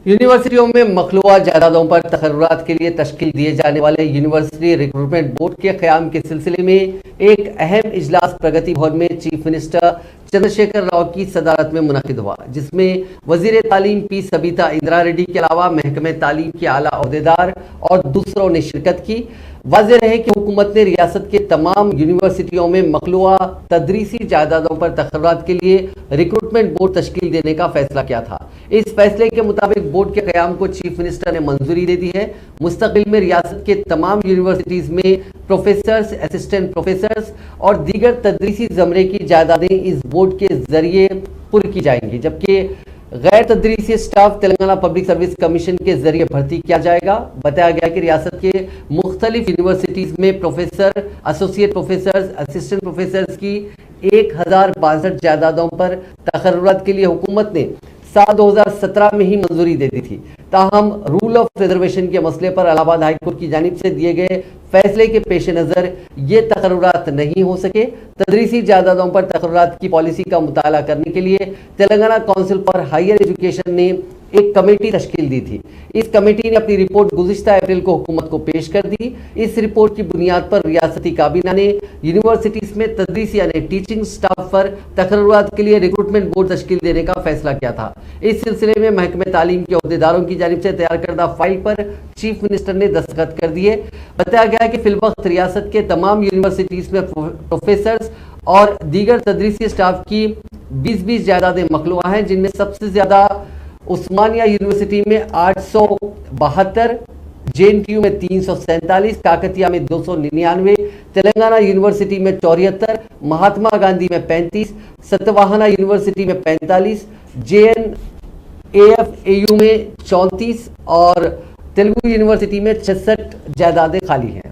یونیورسٹیوں میں مخلوعہ جائیدادوں پر تقررات کے لیے تشکیل دیے جانے والے یونیورسٹی ریکروٹمنٹ بورڈ کے قیام کے سلسلے میں ایک اہم اجلاس پرگتی بھون میں چیف منسٹر چندر شیکھر راؤ کی صدارت میں منعقد ہوا، جس میں وزیر تعلیم پی سبیتا اندرا ریڈی کے علاوہ محکمہ تعلیم کے اعلیٰ عہدیدار اور دوسروں نے شرکت کی۔ واضح رہے کہ حکومت نے ریاست کے تمام یونیورسٹیوں میں مخلوعہ تدریسی جائیدادوں پر تقررات کے لیے ریکروٹمنٹ بورڈ تشکیل دینے کا فیصلہ کیا تھا۔ اس فیصلے کے مطابق بورڈ کے قیام کو چیف منسٹر نے منظوری دے دی ہے۔ مستقبل میں ریاست کے تمام یونیورسٹیز میں پروفیسرز، اسسٹنٹ پروفیسرز اور دیگر تدریسی زمرے کی جائیدادیں اس بورڈ کے ذریعے پر کی جائیں گی، جبکہ غیر تدریسی staff Telangana public service commission کے ذریعے بھرتی کیا جائے گا۔ بتایا گیا کہ ریاست کے مختلف یونیورسٹیز میں professor, associate professors, assistant professors کی 1062 جائیدادوں پر تقررات کے لیے حکومت نے سال 2017 میں ہی منظوری دے دی تھی۔ تاہم رول آف ریزرویشن کے مسئلے پر الہ آباد ہائی کورٹ کی جانب سے دیے گئے فیصلے کے پیش نظر یہ تقررات نہیں ہو سکے۔ تدریسی جائیدادوں پر تقررات کی پالیسی کا مطالعہ کرنے کے لیے Telangana council for higher education نے ایک کمیٹی تشکیل دی تھی۔ اس کمیٹی نے اپنی رپورٹ گزشتہ اپریل کو حکومت کو پیش کر دی۔ اس رپورٹ کی بنیاد پر ریاستی کابینہ نے یونیورسٹیز میں تدریسی یعنی ٹیچنگ سٹاف پر تقررات کے لیے ریکروٹمنٹ بورڈ تشکیل دینے کا فیصلہ کیا تھا۔ اس سلسلے میں محکمہ تعلیم کے عہدیداروں کی جانب سے تیار کردہ فائل پر چیف منسٹر نے دستخط کر دیے۔ بتایا گیا کہ فی الوقت ریاست کے تمام یونیورسٹیز میں پروفیسرز اور دیگر تدریسی سٹاف کی 20 جائیدادیں مخلوعہ ہیں، جن میں سب سے زیادہ عثمانیہ یونیورسٹی میں 872، JNTU میں 347، کاکتیہ میں 299، تلنگانہ یونیورسٹی میں 74، مہاتما گاندھی میں 35، ستواہنا یونیورسٹی میں 45، JNAF AU میں 34 اور تیلگو یونیورسٹی میں 66 جائیدادیں خالی ہیں۔